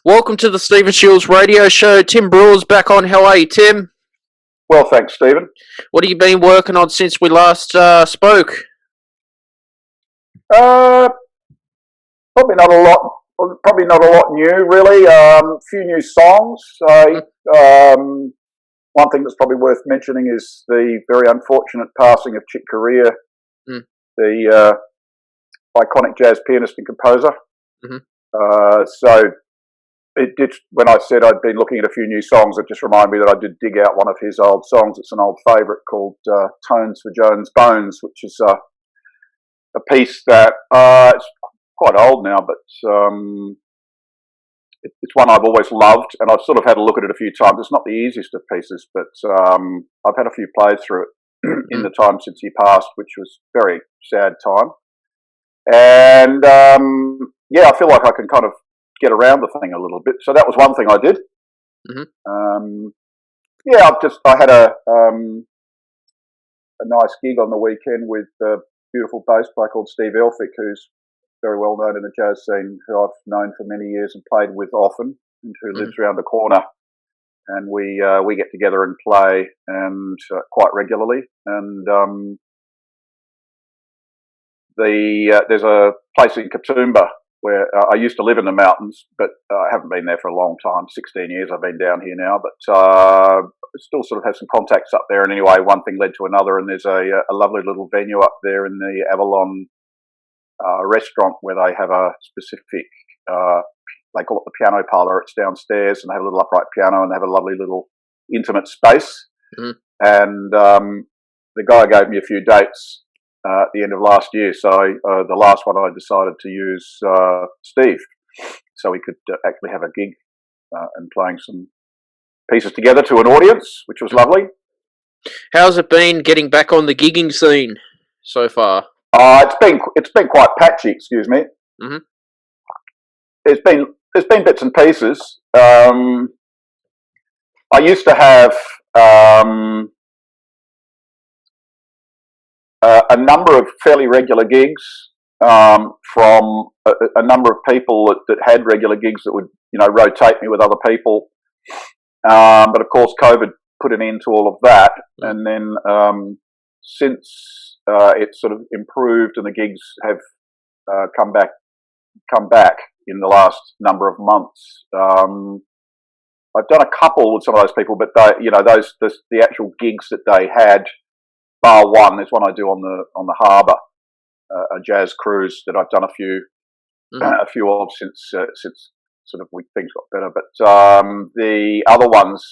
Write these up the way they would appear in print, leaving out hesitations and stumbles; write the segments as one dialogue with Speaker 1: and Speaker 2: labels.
Speaker 1: Welcome to the Stephen Shiels radio show. Tim Brewer's back on. How are you, Tim?
Speaker 2: Well, thanks, Stephen.
Speaker 1: What have you been working on since we last spoke?
Speaker 2: Probably not a lot. Probably not a lot new, really. A few new songs. One thing that's probably worth mentioning is the very unfortunate passing of Chick Corea, the iconic jazz pianist and composer. So it did. When I said I'd been looking at a few new songs, it just reminded me that I did dig out one of his old songs. It's an old favourite called "Tones for Joan's Bones," which is a piece that it's quite old now, but it's one I've always loved, and I've sort of had a look at it a few times. It's not the easiest of pieces, but I've had a few plays through it in the time since he passed, which was a very sad time. And yeah, I feel like I can kind of get around the thing a little bit. So that was one thing I did. Yeah, I had a nice gig on the weekend with a beautiful bass player called Steve Elphick, who's very well known in the jazz scene, who I've known for many years and played with often, and who lives around the corner. And we get together and play and quite regularly. And there's a place in Katoomba where I used to live in the mountains, but I haven't been there for a long time. 16 years I've been down here now, but still sort of have some contacts up there. And anyway, one thing led to another, and there's a lovely little venue up there in the Avalon restaurant where they have a specific, they call it the piano parlour. It's downstairs, and they have a little upright piano, and they have a lovely little intimate space. And the guy gave me a few dates at the end of last year. So the last one I decided to use Steve, so we could actually have a gig and playing some pieces together to an audience, which was lovely.
Speaker 1: How's it been getting back on the gigging scene so far?
Speaker 2: It's been quite patchy. Excuse me. There's been bits and pieces. I used to have a number of fairly regular gigs from a number of people that had regular gigs that would rotate me with other people. But of course, COVID put an end to all of that, and then since it's sort of improved and the gigs have come back in the last number of months. I've done a couple with some of those people, but the actual gigs that they had, bar one, is one I do on the harbour, a jazz cruise that I've done a few of since sort of things got better. But the other ones,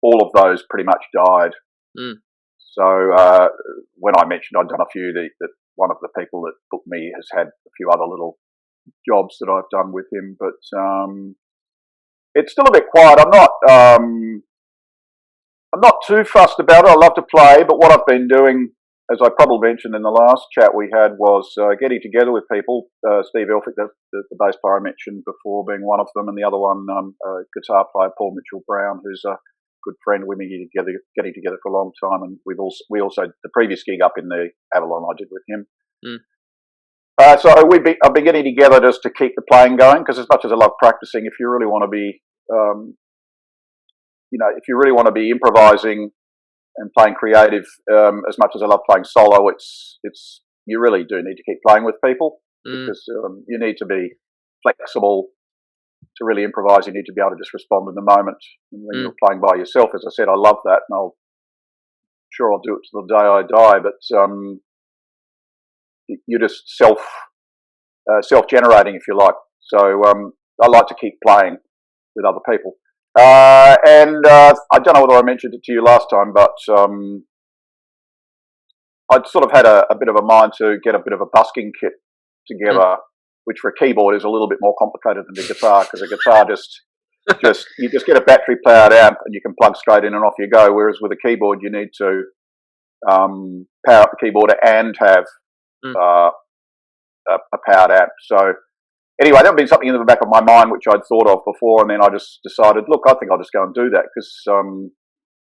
Speaker 2: all of those pretty much died. So when I mentioned I'd done a few, that one of the people that booked me has had a few other little jobs that I've done with him, but it's still a bit quiet. I'm not too fussed about it. I love to play, but what I've been doing, as I probably mentioned in the last chat we had, was getting together with people. Steve Elphick, the bass player I mentioned before, being one of them, and the other one, guitar player Paul Mitchell-Brown, who's a good friend. We've been getting together for a long time, and we also the previous gig up in the Avalon I did with him. So I've been getting together just to keep the playing going, because as much as I love practicing, if you really want to be, if you really want to be improvising and playing creative, as much as I love playing solo, it's you really do need to keep playing with people, because you need to be flexible. To really improvise, you need to be able to just respond in the moment. And when you're playing by yourself, as I said, I love that, and I'll do it till the day I die. But you're just self-generating, if you like. So I like to keep playing with other people. And I don't know whether I mentioned it to you last time, but I'd sort of had a bit of a mind to get a bit of a busking kit together, which for a keyboard is a little bit more complicated than the guitar, because a guitar you just get a battery powered amp and you can plug straight in and off you go. Whereas with a keyboard, you need to power up the keyboard and have a powered amp. So anyway, that would be something in the back of my mind which I'd thought of before, and then I just decided, look, I think I'll just go and do that, because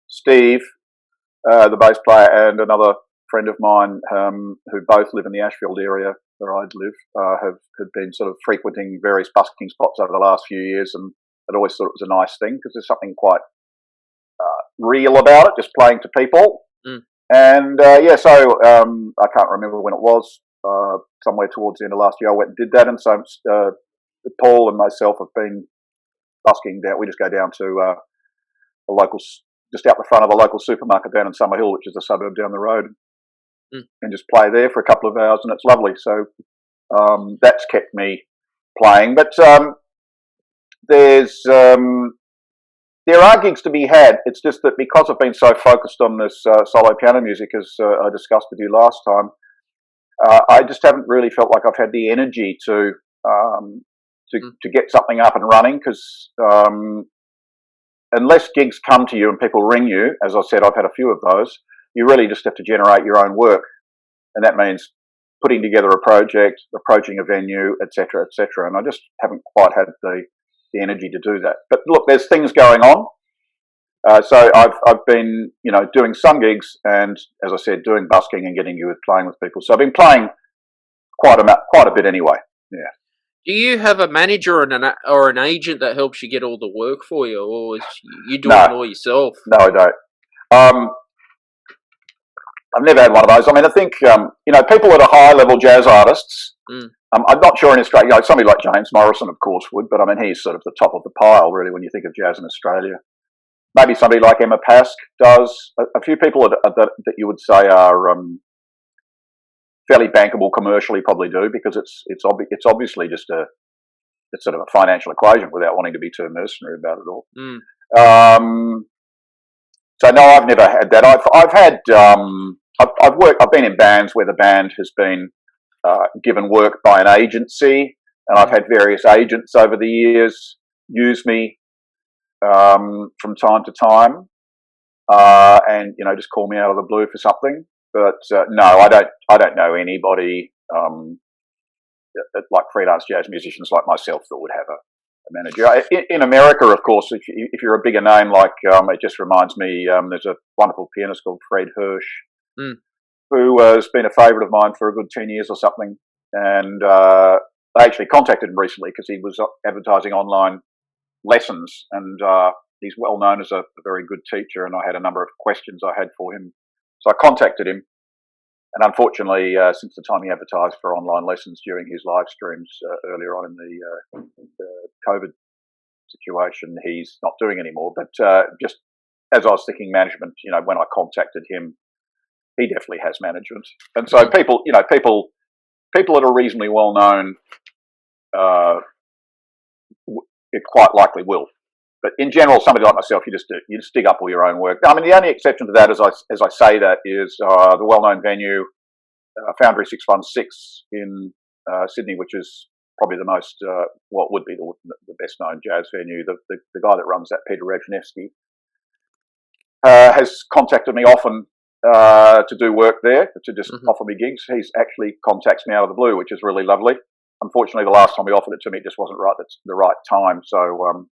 Speaker 2: Steve, the bass player, and another friend of mine who both live in the Ashfield area, where I live, have been sort of frequenting various busking spots over the last few years, and I always thought it was a nice thing because there's something quite real about it, just playing to people.
Speaker 1: Mm.
Speaker 2: And so I can't remember when it was. Somewhere towards the end of last year, I went and did that, and so Paul and myself have been busking down. We just go down to a local, just out the front of a local supermarket down in Summerhill, which is a suburb down the road, and just play there for a couple of hours, and it's lovely. So that's kept me playing. But there are gigs to be had. It's just that because I've been so focused on this solo piano music, as I discussed with you last time, I just haven't really felt like I've had the energy to get something up and running, because unless gigs come to you and people ring you, as I said, I've had a few of those, you really just have to generate your own work. And that means putting together a project, approaching a venue, etc., etc. And I just haven't quite had the energy to do that. But look, there's things going on. So I've been, doing some gigs, and as I said, doing busking and getting playing with people. So I've been playing quite a bit anyway. Yeah.
Speaker 1: Do you have a manager or an agent that helps you get all the work for you, or you doing it all yourself?
Speaker 2: No, I don't. I've never had one of those. I mean, I think people that are high-level jazz artists. I'm not sure in Australia. Somebody like James Morrison, of course, would, but I mean, he's sort of the top of the pile, really, when you think of jazz in Australia. Maybe somebody like Emma Pask does. A few people that you would say are fairly bankable commercially probably do, because it's obviously just it's sort of a financial equation without wanting to be too mercenary about it all. So no, I've never had that. I've had I've been in bands where the band has been given work by an agency, and I've had various agents over the years use me from time to time, and just call me out of the blue for something. But no, I don't know anybody like freelance jazz musicians like myself that would have a manager. In America, of course, if you're a bigger name, like it just reminds me, there's a wonderful pianist called Fred Hirsch, who has been a favourite of mine for a good 10 years or something, and they actually contacted him recently because he was advertising online lessons, and he's well known as a very good teacher, and I had a number of questions I had for him. So I contacted him, and unfortunately, since the time he advertised for online lessons during his live streams earlier on in the COVID situation, he's not doing anymore. But just as I was thinking management, when I contacted him, he definitely has management. And so people that are reasonably well known, it quite likely will. But in general, somebody like myself, you just dig up all your own work. I mean, the only exception to that, as I say that, is the well-known venue, Foundry 616 in Sydney, which is probably the most, what would be the best-known jazz venue. The guy that runs that, Peter Rajnevsky, has contacted me often to do work there, to just offer me gigs. He's actually contacts me out of the blue, which is really lovely. Unfortunately, the last time he offered it to me, it just wasn't right. That's the right time. So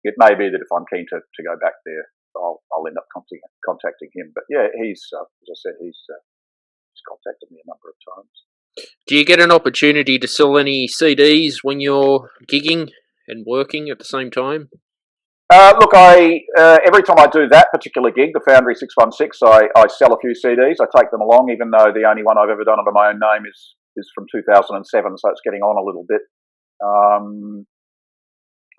Speaker 2: it may be that if I'm keen to go back there, I'll end up contacting him. But yeah, he's as I said, he's contacted me a number of times.
Speaker 1: Do you get an opportunity to sell any CDs when you're gigging and working at the same time?
Speaker 2: Look, every time I do that particular gig, the Foundry 616, I sell a few CDs. I take them along, even though the only one I've ever done under my own name is from 2007, so it's getting on a little bit.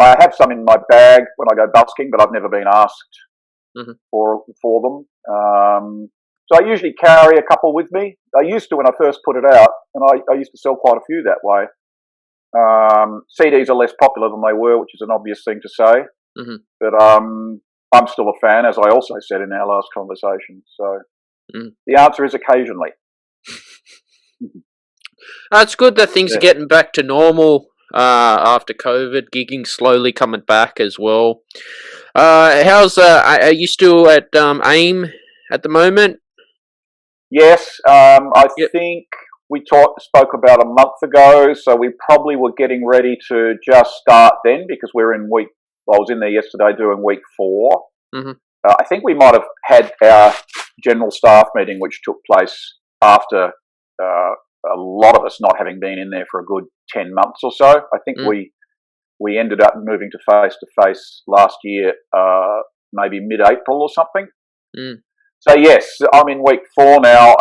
Speaker 2: I have some in my bag when I go busking, but I've never been asked for them. So I usually carry a couple with me. I used to when I first put it out, and I used to sell quite a few that way. CDs are less popular than they were, which is an obvious thing to say. But I'm still a fan, as I also said in our last conversation. So the answer is occasionally.
Speaker 1: It's good that things are getting back to normal after COVID, gigging slowly coming back as well. Are you still at AIM at the moment?
Speaker 2: Yes, I think we spoke about a month ago, so we probably were getting ready to just start then, because we're in I was in there yesterday doing week 4. I think we might have had our general staff meeting, which took place after a lot of us not having been in there for a good 10 months or so. I think we ended up moving to face last year, maybe mid-April or something. So yes, I'm in week 4 now.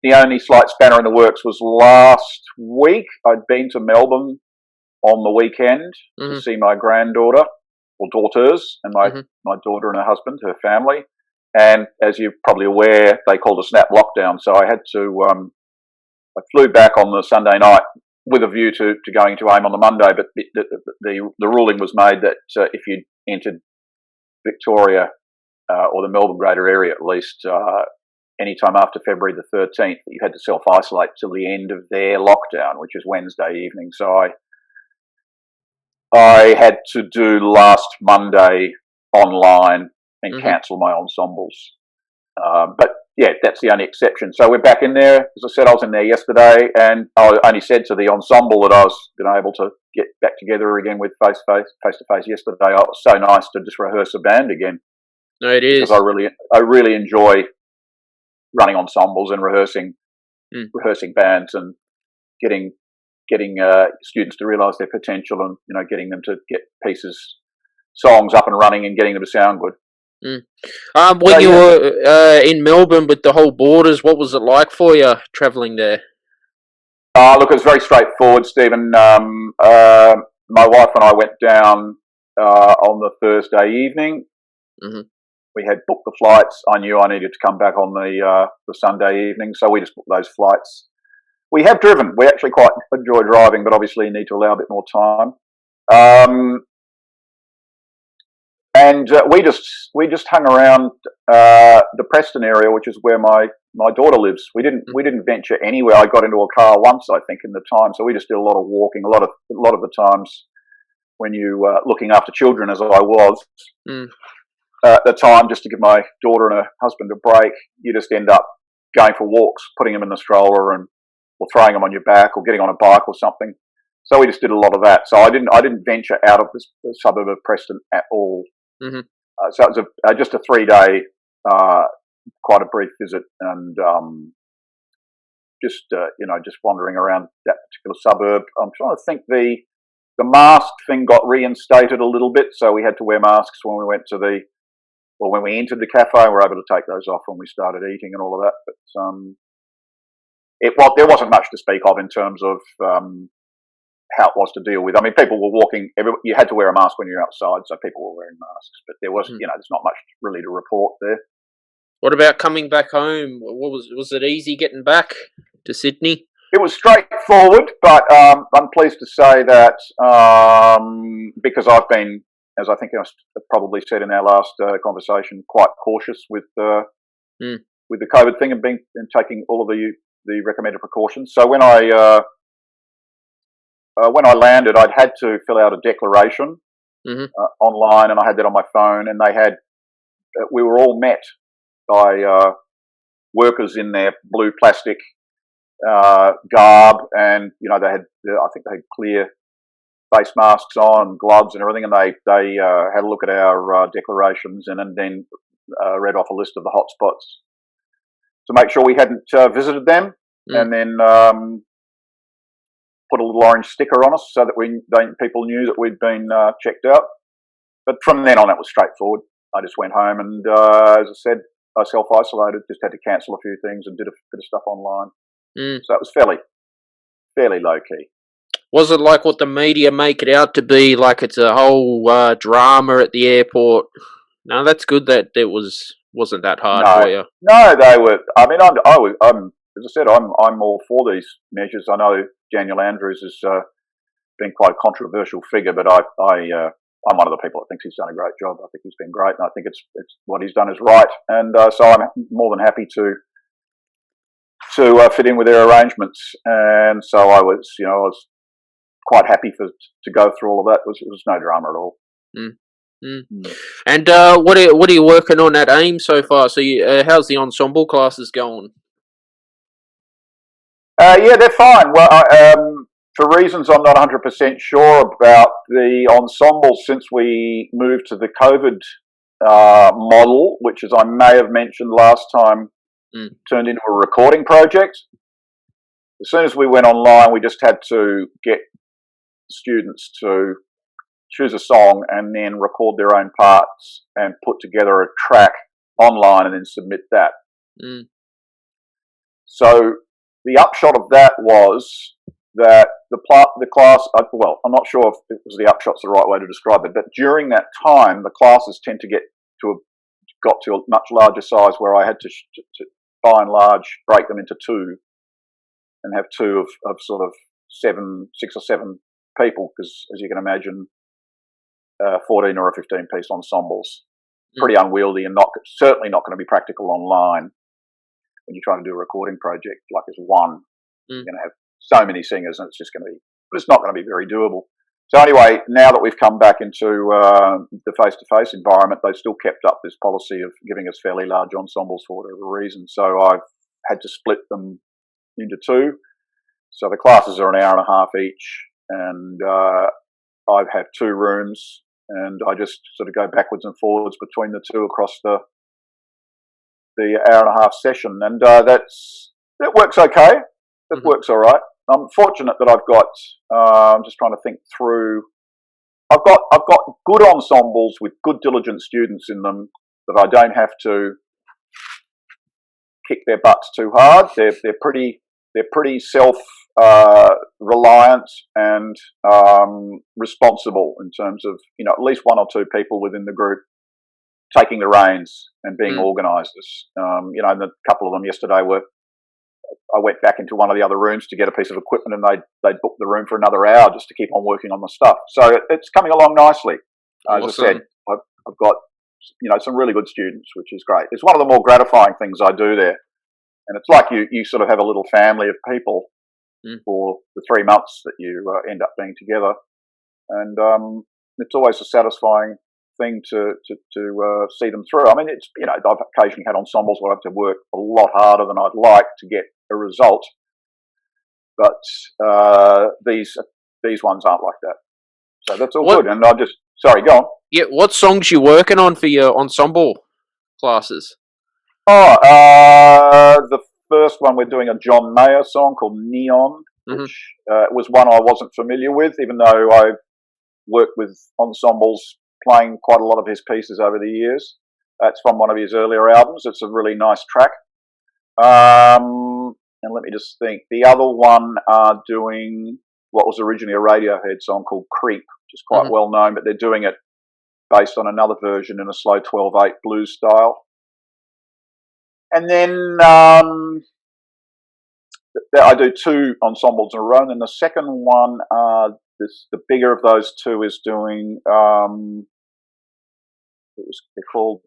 Speaker 2: The only slight spanner in the works was last week. I'd been to Melbourne on the weekend to see my granddaughter, or daughters, and my daughter and her husband, her family. And as you're probably aware, they called a snap lockdown. So I had to, I flew back on the Sunday night with a view to going to AIM on the Monday, but the ruling was made that if you entered Victoria or the Melbourne greater area at least, any time after February the 13th, that you had to self-isolate till the end of their lockdown, which is Wednesday evening. So I had to do last Monday online and cancel my ensembles. But yeah, that's the only exception. So we're back in there. As I said, I was in there yesterday, and I only said to the ensemble that I was able to get back together again with face to face yesterday. It was so nice to just rehearse a band again.
Speaker 1: No, it is.
Speaker 2: Because I really enjoy running ensembles and rehearsing bands and getting students to realise their potential, and getting them to get songs up and running and getting them to sound good.
Speaker 1: When you were in Melbourne with the whole borders, what was it like for you travelling there?
Speaker 2: Look, it was very straightforward, Stephen. My wife and I went down on the Thursday evening. We had booked the flights. I knew I needed to come back on the Sunday evening, so we just booked those flights. We have driven. We actually quite enjoy driving, but obviously you need to allow a bit more time. And we just hung around the Preston area, which is where my daughter lives. We didn't venture anywhere. I got into a car once, I think, in the time. So we just did a lot of walking. A lot of the times when you looking after children, as I was at the time, just to give my daughter and her husband a break, you just end up going for walks, putting them in the stroller, or throwing them on your back, or getting on a bike or something. So we just did a lot of that. So I didn't venture out of the suburb of Preston at all. So it was just a 3-day, quite a brief visit, and just wandering around that particular suburb. I'm trying to think. The mask thing got reinstated a little bit, so we had to wear masks when we went when we entered the cafe. We were able to take those off when we started eating and all of that. But there wasn't much to speak of in terms of how it was to deal with. I mean, people were walking. You had to wear a mask when you're outside, so people were wearing masks. But there was, there's not much really to report there.
Speaker 1: What about coming back home? Was it easy getting back to Sydney?
Speaker 2: It was straightforward, but I'm pleased to say that because I've been, as I think I probably said in our last conversation, quite cautious with the COVID thing and taking all of the recommended precautions. So when I landed, I'd had to fill out a declaration online, and I had that on my phone. And we were all met by workers in their blue plastic garb, and I think they had clear face masks on, gloves, and everything. And they had a look at our declarations, and then read off a list of the hotspots to make sure we hadn't visited them, and then put a little orange sticker on us so that people knew that we'd been checked out. But from then on, it was straightforward. I just went home and, as I said, I self-isolated, just had to cancel a few things and did a bit of stuff online. So it was fairly low-key.
Speaker 1: Was it like what the media make it out to be, like it's a whole drama at the airport? No, that's good that it wasn't that hard for you.
Speaker 2: No, they were. I mean, I'm as I said, I'm all for these measures. I know Daniel Andrews has been quite a controversial figure, but I'm one of the people that thinks he's done a great job. I think he's been great, and I think it's what he's done is right. And so I'm more than happy to fit in with their arrangements. And so I was quite happy to go through all of that. It was no drama at all.
Speaker 1: And what are you working on at AIM so far? So how's the ensemble classes going?
Speaker 2: Yeah, they're fine. Well, for reasons I'm not 100% sure about, the ensemble, since we moved to the COVID model, which, as I may have mentioned last time, turned into a recording project. as soon as we went online, we just had to get students to choose a song and then record their own parts and put together a track online and then submit that. So the upshot of that was that the class, well, I'm not sure if it was the upshot's the right way to describe it, but during that time, the classes tend to got to a much larger size where I had to by and large break them into two and have two of sort of 6 or 7 people, because as you can imagine, 14 or a 15-piece ensembles, pretty unwieldy and certainly not going to be practical online when you're trying to do a recording project like as one. You're going to have so many singers and it's not going to be very doable. So anyway, now that we've come back into the face-to-face environment, they've still kept up this policy of giving us fairly large ensembles for whatever reason. So I've had to split them into 2. So the classes are an hour and a half each, and I have 2 rooms, and I just sort of go backwards and forwards between the 2 across the hour and a half session, and that works okay. It works all right. I'm fortunate that I've got. I'm just trying to think through. I've got good ensembles with good, diligent students in them that I don't have to kick their butts too hard. They're pretty self reliant and responsible in terms of at least 1 or 2 people within the group taking the reins and being organisers. And a couple of them yesterday I went back into one of the other rooms to get a piece of equipment, and they'd booked the room for another hour just to keep on working on the stuff. So it's coming along nicely. As I said, I've got some really good students, which is great. It's one of the more gratifying things I do there, and it's like you sort of have a little family of people for the 3 months that you end up being together, and it's always a satisfying thing to see them through. I mean, it's I've occasionally had ensembles where I have to work a lot harder than I'd like to get a result, but these ones aren't like that. So that's all good. And sorry, go on.
Speaker 1: Yeah, what songs you working on for your ensemble classes?
Speaker 2: The first one we're doing a John Mayer song called Neon, which was one I wasn't familiar with, even though I've worked with ensembles playing quite a lot of his pieces over the years. That's from one of his earlier albums. It's a really nice track. And let me just think. The other one are doing what was originally a Radiohead song called Creep, which is quite well known, but they're doing it based on another version in a slow 12/8 blues style. And then I do 2 ensembles in a row, and then the second one, the bigger of those 2 is doing, they're called,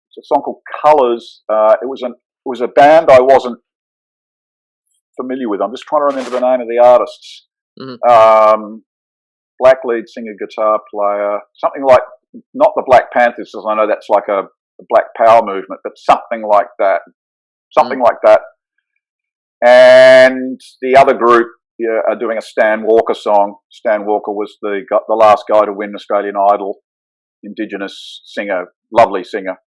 Speaker 2: it's a song called Colours. It was a band I wasn't familiar with. I'm just trying to remember the name of the artists. Black lead singer, guitar player, something like, not the Black Panthers, because I know that's like a Black Power movement, but something like that. And the other group are doing a Stan Walker song. Stan Walker was the last guy to win Australian Idol, Indigenous singer, lovely singer,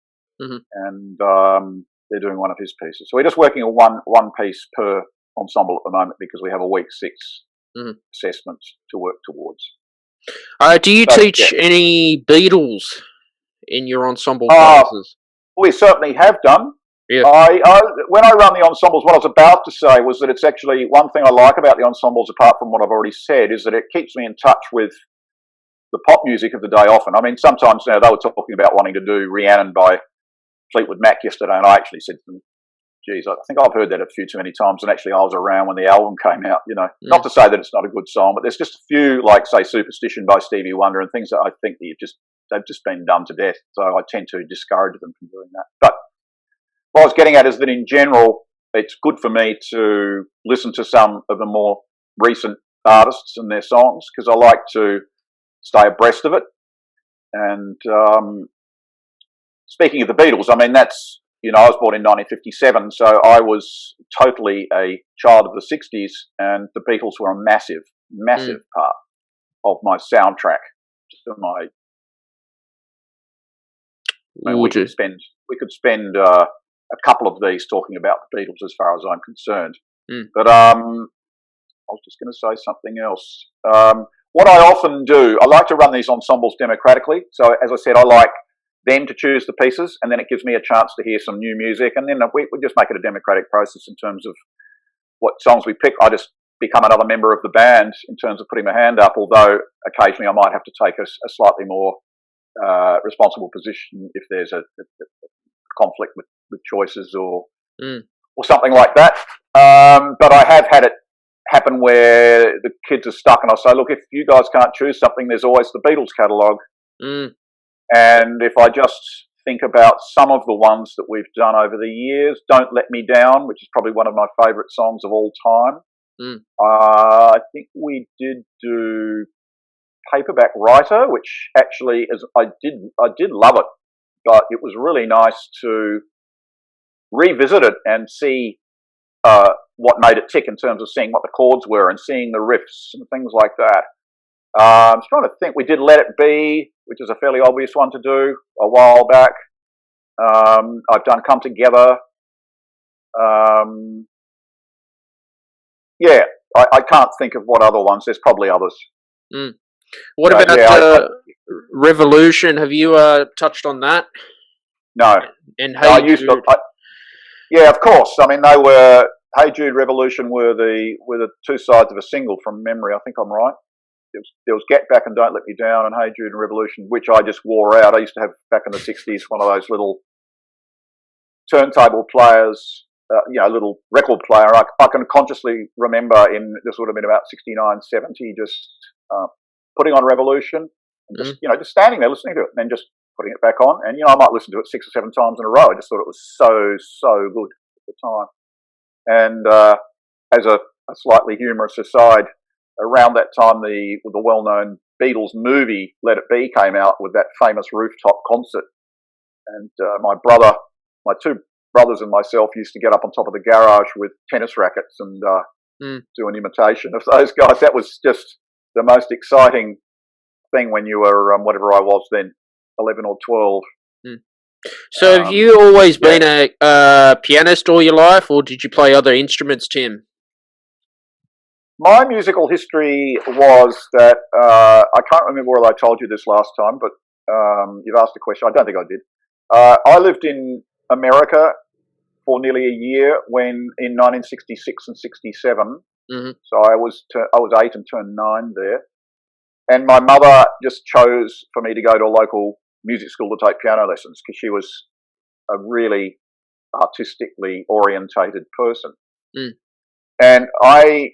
Speaker 2: and they're doing one of his pieces. So we're just working on one piece per ensemble at the moment because we have a week 6 assessments to work towards.
Speaker 1: Do you teach any Beatles in your ensemble classes?
Speaker 2: We certainly have done.
Speaker 1: Yeah.
Speaker 2: When I run the ensembles, what I was about to say was that it's actually one thing I like about the ensembles, apart from what I've already said, is that it keeps me in touch with the pop music of the day often. I mean, sometimes they were talking about wanting to do Rhiannon by Fleetwood Mac yesterday, and I actually said to them, geez, I think I've heard that a few too many times, and actually I was around when the album came out, Not to say that it's not a good song, but there's just a few, like, say, Superstition by Stevie Wonder and things that I think that they've just been done to death, so I tend to discourage them from doing that. But what I was getting at is that in general, it's good for me to listen to some of the more recent artists and their songs, because I like to stay abreast of it. And speaking of the Beatles, I mean, that's, I was born in 1957, so I was totally a child of the 60s, and the Beatles were a massive, massive part of my soundtrack. We could spend a couple of these talking about the Beatles as far as I'm concerned. But I was just going to say something else. What I often do, I like to run these ensembles democratically. So as I said, I like them to choose the pieces, and then it gives me a chance to hear some new music, and then we just make it a democratic process in terms of what songs we pick. I just become another member of the band in terms of putting my hand up, although occasionally I might have to take a slightly more responsible position if there's a conflict with choices or something like that. But I have had it happen where the kids are stuck, and I say, look, if you guys can't choose something, there's always the Beatles catalogue. And if I just think about some of the ones that we've done over the years, Don't Let Me Down, which is probably one of my favourite songs of all time. I think we did do Paperback Writer, which actually I did love it, but it was really nice to revisit it and see what made it tick in terms of seeing what the chords were and seeing the riffs and things like that. I was trying to think. We did Let It Be, which is a fairly obvious one to do a while back. I've done Come Together. Yeah, I can't think of what other ones. There's probably others.
Speaker 1: What about Revolution? Have you touched on that?
Speaker 2: No.
Speaker 1: And
Speaker 2: Hey Jude? Yeah, of course. I mean, they were Hey Jude, Revolution were the two sides of a single from memory. I think I'm right. There was Get Back and Don't Let Me Down and Hey Jude and Revolution, which I just wore out. I used to have back in the 60s one of those little turntable players, little record player. I can consciously remember this would have been about 69, 70, just putting on Revolution, and just standing there listening to it, and then just putting it back on. And I might listen to it 6 or 7 times in a row. I just thought it was so good at the time. And as a slightly humorous aside, around that time the well-known Beatles movie Let It Be came out with that famous rooftop concert, and my two brothers and myself used to get up on top of the garage with tennis rackets and do an imitation of those guys. That was just the most exciting thing when you were whatever I was then, 11 or 12.
Speaker 1: So have you always been a pianist all your life, or did you play other instruments, Tim?
Speaker 2: My musical history was that I can't remember whether I told you this last time, but you've asked a question. I don't think I did. I lived in America for nearly a year in 1966 and 67. So I was 8 and turned 9 there, and my mother just chose for me to go to a local music school to take piano lessons because she was a really artistically orientated person, and I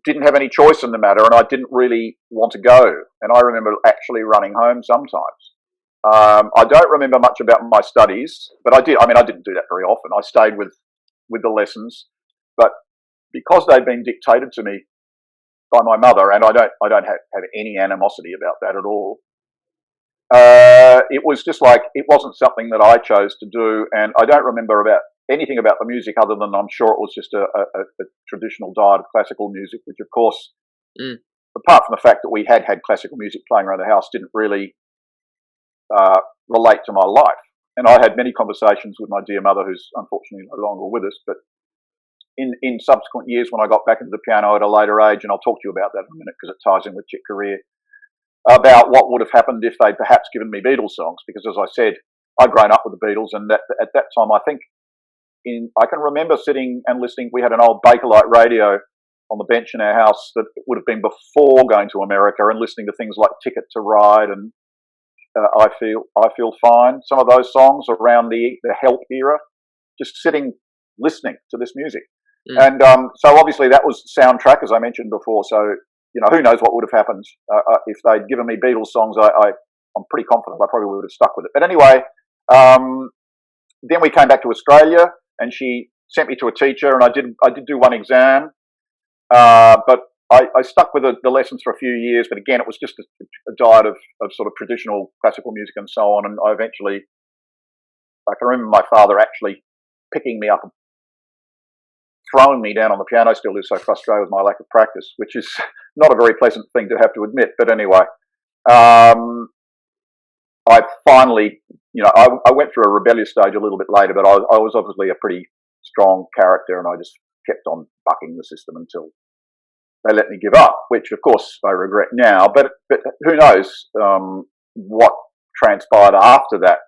Speaker 2: didn't have any choice in the matter, and I didn't really want to go. And I remember actually running home sometimes. I don't remember much about my studies, but I did. I mean, I didn't do that very often. I stayed with the lessons, but because they'd been dictated to me by my mother, and I don't have any animosity about that at all. It was just like it wasn't something that I chose to do, and I don't remember anything about the music other than I'm sure it was just a traditional diet of classical music, which of course, apart from the fact that we had classical music playing around the house, didn't really relate to my life. And I had many conversations with my dear mother, who's unfortunately no longer with us, but in subsequent years when I got back into the piano at a later age, and I'll talk to you about that in a minute because it ties in with your career, about what would have happened if they'd perhaps given me Beatles songs, because as I said, I'd grown up with the Beatles, and at that time I think I can remember sitting and listening. We had an old Bakelite radio on the bench in our house that would have been before going to America, and listening to things like Ticket to Ride and I Feel Fine, some of those songs around the Help era, just sitting listening to this music. And so obviously that was the soundtrack, as I mentioned before, so who knows what would have happened if they'd given me Beatles songs. I'm pretty confident I probably would have stuck with it. But anyway, then we came back to Australia, and she sent me to a teacher, and I did do one exam, but I stuck with the lessons for a few years. But again, it was just a diet of sort of traditional classical music and so on. And I can remember my father actually picking me up and throwing me down on the piano stool. He was so frustrated with my lack of practice, which is not a very pleasant thing to have to admit. But anyway, I finally I went through a rebellious stage a little bit later, but I was obviously a pretty strong character, and I just kept on bucking the system until they let me give up, which of course I regret now. But who knows what transpired after that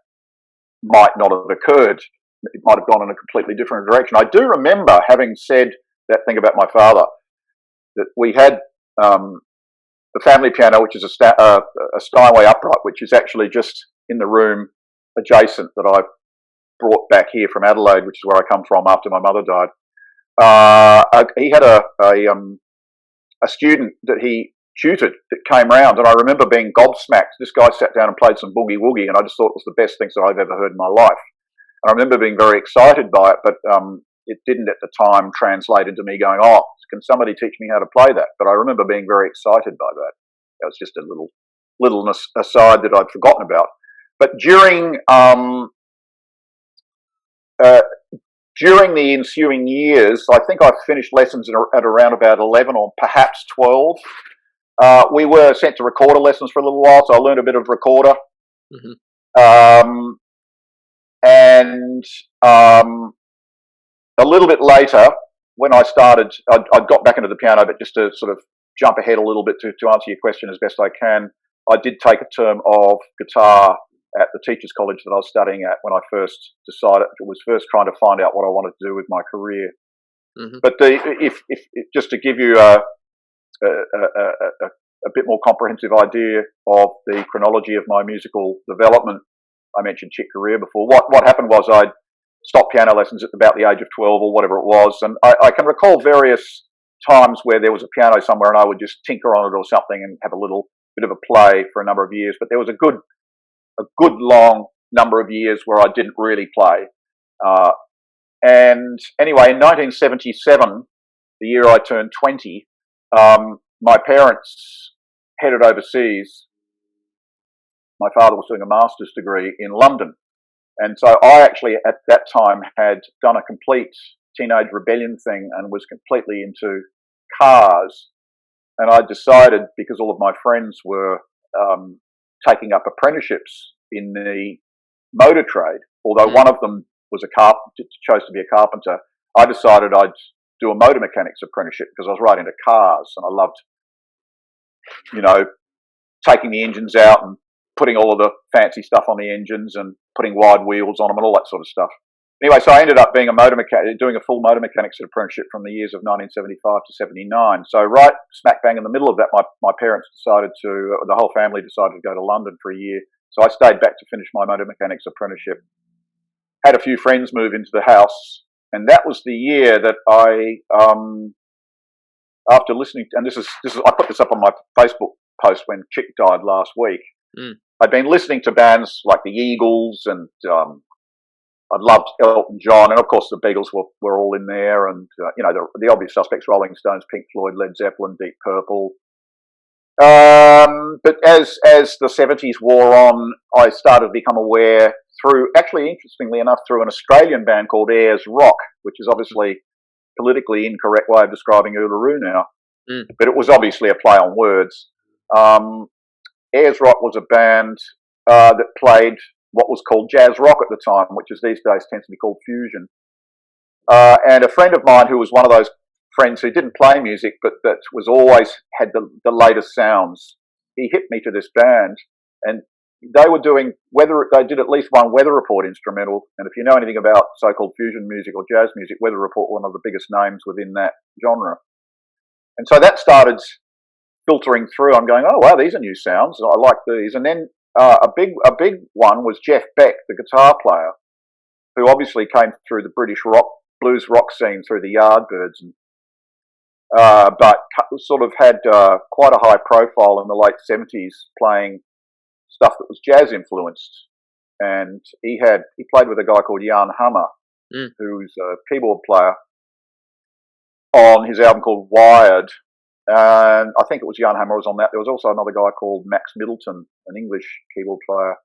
Speaker 2: might not have occurred. It might have gone in a completely different direction. I do remember having said that thing about my father, that we had the family piano, which is a Steinway upright, which is actually just in the room adjacent that I brought back here from Adelaide, which is where I come from after my mother died. He had a student that he tutored that came round, and I remember being gobsmacked. This guy sat down and played some boogie woogie, and I just thought it was the best things that I've ever heard in my life. And I remember being very excited by it, but it didn't at the time translate into me going, oh, can somebody teach me how to play that? But I remember being very excited by that. That was just a little aside that I'd forgotten about. But during the ensuing years, I think I finished lessons at around about 11 or perhaps 12. We were sent to recorder lessons for a little while, so I learned a bit of recorder. Mm-hmm. And a little bit later, when I started, I got back into the piano, but just to sort of jump ahead a little bit to answer your question as best I can, I did take a term of guitar at the teachers' college that I was studying at when I first was first trying to find out what I wanted to do with my career. Mm-hmm. But if just to give you a bit more comprehensive idea of the chronology of my musical development, I mentioned chick career before. What happened was I'd stopped piano lessons at about the age of 12 or whatever it was, and I can recall various times where there was a piano somewhere and I would just tinker on it or something and have a little bit of a play for a number of years. But there was a good long number of years where I didn't really play. And anyway, in 1977, the year I turned 20, my parents headed overseas. My father was doing a master's degree in London. And so I actually, at that time, had done a complete teenage rebellion thing and was completely into cars. And I decided, because all of my friends were taking up apprenticeships in the motor trade, although one of them was chose to be a carpenter, I decided I'd do a motor mechanics apprenticeship because I was right into cars and I loved, taking the engines out and putting all of the fancy stuff on the engines and putting wide wheels on them and all that sort of stuff. Anyway, so I ended up being doing a full motor mechanics apprenticeship from the years of 1975 to 79. So right smack bang in the middle of that, my parents the whole family decided to go to London for a year. So I stayed back to finish my motor mechanics apprenticeship. Had a few friends move into the house, and that was the year that I, after listening, and this is I put this up on my Facebook post when Chick died last week. I'd been listening to bands like the Eagles, and I loved Elton John, and of course the Beatles were all in there, and the obvious suspects: Rolling Stones, Pink Floyd, Led Zeppelin, Deep Purple. But as the 70s wore on, I started to become aware interestingly enough, through an Australian band called Ayers Rock, which is obviously politically incorrect way of describing Uluru now, but it was obviously a play on words. Ayers Rock was a band that played what was called jazz rock at the time, which is these days tends to be called fusion. And a friend of mine who was one of those friends who didn't play music but that was always had the latest sounds, he hit me to this band, and they were doing they did at least one Weather Report instrumental, and if you know anything about so-called fusion music or jazz music, Weather Report were one of the biggest names within that genre. And so that started filtering through. I'm going, oh wow, these are new sounds. I like these. And then a big one was Jeff Beck, the guitar player, who obviously came through the British blues rock scene through the Yardbirds, and but sort of had quite a high profile in the late 70s, playing stuff that was jazz influenced. And he played with a guy called Jan Hammer, who's a keyboard player, on his album called Wired. And I think it was Jan Hammer was on that. There was also another guy called Max Middleton, an English keyboard player.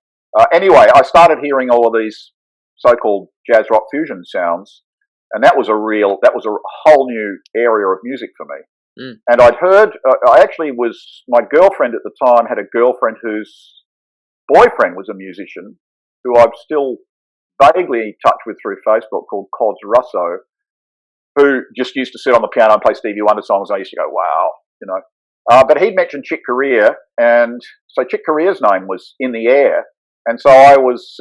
Speaker 2: Anyway, I started hearing all of these so-called jazz rock fusion sounds, and that was a whole new area of music for me. And I'd heard, my girlfriend at the time had a girlfriend whose boyfriend was a musician who I'm still vaguely in touch with through Facebook, called Cos Russo, who just used to sit on the piano and play Stevie Wonder songs. And I used to go, wow, you know. But he'd mentioned Chick Corea, and so Chick Corea's name was in the air. And so I was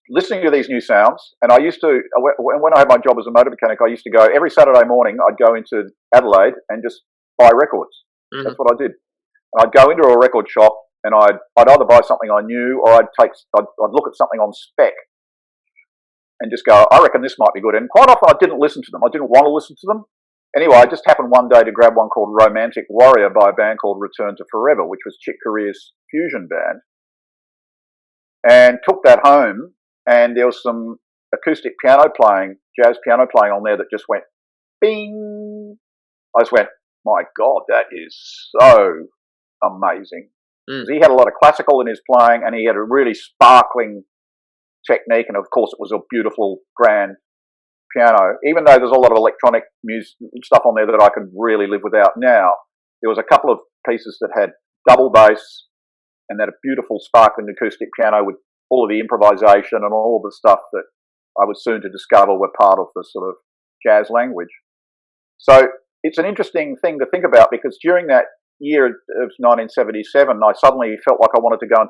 Speaker 2: listening to these new sounds, and I used to, when I had my job as a motor mechanic, I used to go every Saturday morning. I'd go into Adelaide and just buy records. Mm-hmm. That's what I did. And I'd go into a record shop, and I'd either buy something I knew, or I'd look at something on spec, and just go, I reckon this might be good. And quite often I didn't listen to them. I didn't want to listen to them. Anyway, I just happened one day to grab one called Romantic Warrior by a band called Return to Forever, which was Chick Corea's fusion band, and took that home, and there was some acoustic piano playing, jazz piano playing on there that just went bing. I just went, my God, that is so amazing. He had a lot of classical in his playing, and he had a really sparkling technique, and of course it was a beautiful, grand piano. Even though there's a lot of electronic music stuff on there that I could really live without now, there was a couple of pieces that had double bass and that a beautiful sparkling acoustic piano with all of the improvisation and all of the stuff that I was soon to discover were part of the sort of jazz language. So it's an interesting thing to think about, because during that year of 1977, I suddenly felt like I wanted to go and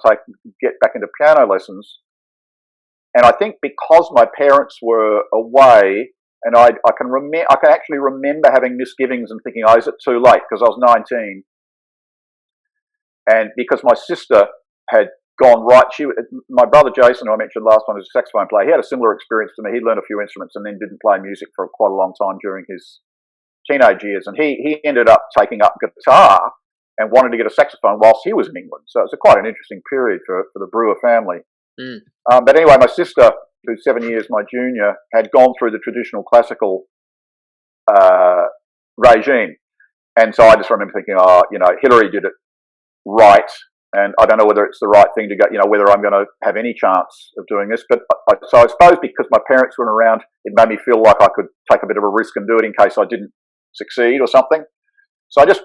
Speaker 2: get back into piano lessons. And I think because my parents were away, and I can actually remember having misgivings and thinking, oh, is it too late? Because I was 19. And because my sister had gone right, my brother Jason, who I mentioned last time, is a saxophone player. He had a similar experience to me. He learned a few instruments and then didn't play music for quite a long time during his teenage years. And he ended up taking up guitar and wanted to get a saxophone whilst he was in England. So it's quite an interesting period for the Bruer family. But anyway, my sister, who's 7 years my junior, had gone through the traditional classical regime. And so I just remember thinking, Hillary did it right, and I don't know whether it's the right thing to go, whether I'm going to have any chance of doing this. But so I suppose because my parents weren't around, it made me feel like I could take a bit of a risk and do it in case I didn't succeed or something. So I just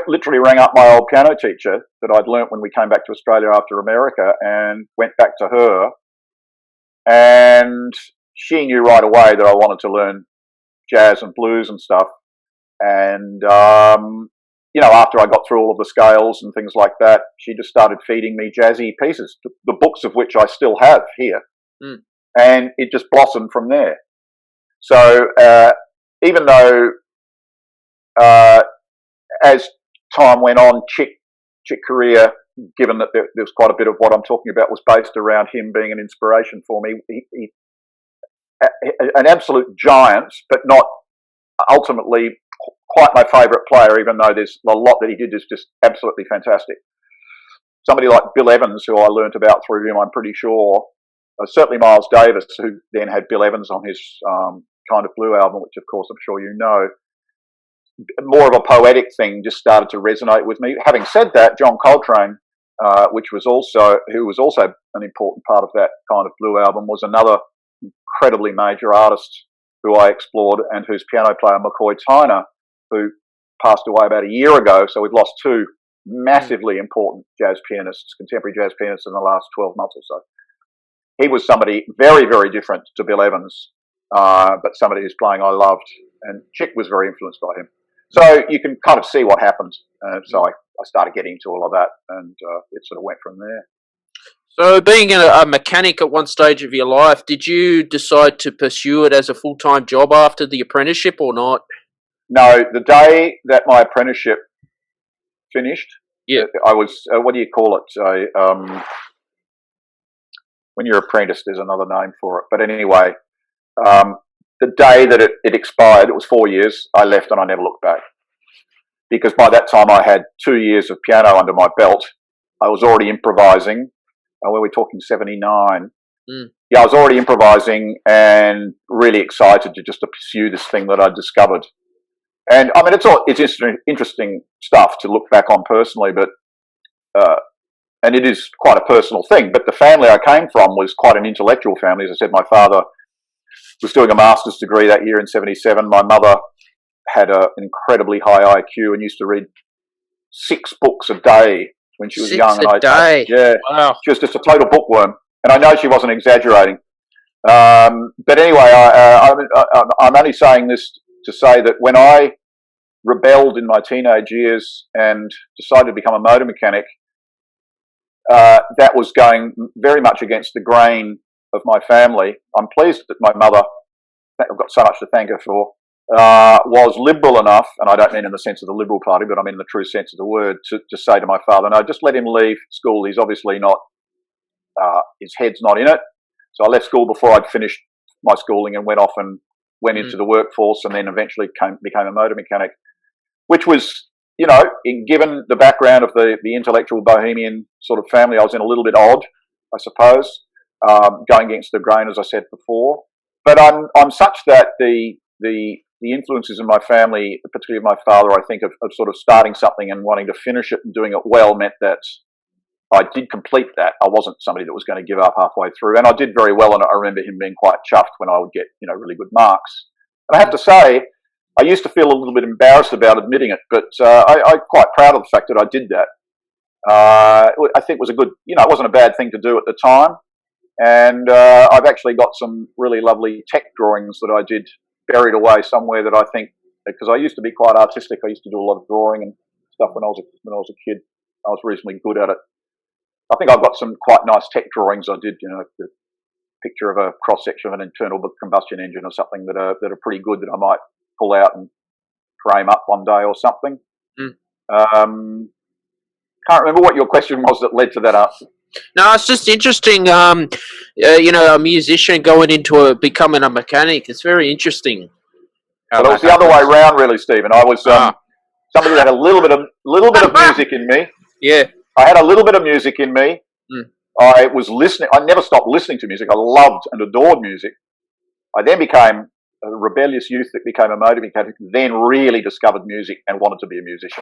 Speaker 2: literally rang up my old piano teacher that I'd learnt when we came back to Australia after America, and went back to her. And she knew right away that I wanted to learn jazz and blues and stuff. And, after I got through all of the scales and things like that, she just started feeding me jazzy pieces, the books of which I still have here. And it just blossomed from there. So even though as time went on, Chick Corea, given that there's quite a bit of what I'm talking about was based around him being an inspiration for me, he an absolute giant, but not ultimately quite my favourite player, even though there's a lot that he did is just absolutely fantastic. Somebody like Bill Evans, who I learnt about through him, I'm pretty sure, certainly Miles Davis, who then had Bill Evans on his Kind of Blue album, which of course I'm sure you know. More of a poetic thing just started to resonate with me. Having said that, John Coltrane, who was also an important part of that Kind of Blue album, was another incredibly major artist who I explored, and whose piano player, McCoy Tyner, who passed away about a year ago. So we've lost two massively important jazz pianists, contemporary jazz pianists, in the last 12 months or so. He was somebody very, very different to Bill Evans, but somebody whose playing I loved, and Chick was very influenced by him. So you can kind of see what happened. So I started getting into all of that, and it sort of went from there.
Speaker 1: So being a mechanic at one stage of your life, did you decide to pursue it as a full-time job after the apprenticeship or not?
Speaker 2: No, the day that my apprenticeship finished, I was, what do you call it? When you're apprentice, there's another name for it. But anyway, the day that it expired, it was 4 years, I left and I never looked back. Because by that time I had 2 years of piano under my belt. I was already improvising. When we're talking 79. Yeah, I was already improvising and really excited to pursue this thing that I'd discovered. And I mean, it's interesting stuff to look back on personally, but and it is quite a personal thing. But the family I came from was quite an intellectual family. As I said, my father was doing a master's degree that year in 77. My mother had an incredibly high IQ and used to read 6 books a day when she was
Speaker 1: 6
Speaker 2: young.
Speaker 1: a day. Wow.
Speaker 2: She was just a total bookworm. And I know she wasn't exaggerating. But anyway, I'm only saying this to say that when I rebelled in my teenage years and decided to become a motor mechanic, that was going very much against the grain of my family. I'm pleased that my mother, I've got so much to thank her for, was liberal enough, and I don't mean in the sense of the Liberal Party, but I mean in the true sense of the word, to say to my father, no, just let him leave school. He's obviously not, his head's not in it. So I left school before I'd finished my schooling and went off and went into the workforce, and then eventually became a motor mechanic, which was, you know, given the background of the intellectual bohemian sort of family I was in, a little bit odd, I suppose, going against the grain, as I said before. But I'm such that the influences in my family, particularly my father, I think, of sort of starting something and wanting to finish it and doing it well, meant that I did complete that. I wasn't somebody that was going to give up halfway through, and I did very well. And I remember him being quite chuffed when I would get, you know, really good marks. And I have to say, I used to feel a little bit embarrassed about admitting it, but I'm quite proud of the fact that I did that. I think it was a good, you know, it wasn't a bad thing to do at the time. And I've actually got some really lovely tech drawings that I did buried away somewhere that I think, because I used to be quite artistic. I used to do a lot of drawing and stuff when I was a kid. I was reasonably good at it. I think I've got some quite nice tech drawings I did, you know, the picture of a cross-section of an internal combustion engine or something that are pretty good, that I might pull out and frame up one day or something. Can't remember what your question was that led to that answer.
Speaker 1: No, it's just interesting, you know, a musician going into becoming a mechanic. It's very interesting.
Speaker 2: Well, it was the other way around, really, Stephen. I was somebody that had a little bit of music in me.
Speaker 1: Yeah.
Speaker 2: I had a little bit of music in me. I was listening. I never stopped listening to music. I loved and adored music. I then became a rebellious youth that became a motor mechanic, then really discovered music and wanted to be a musician.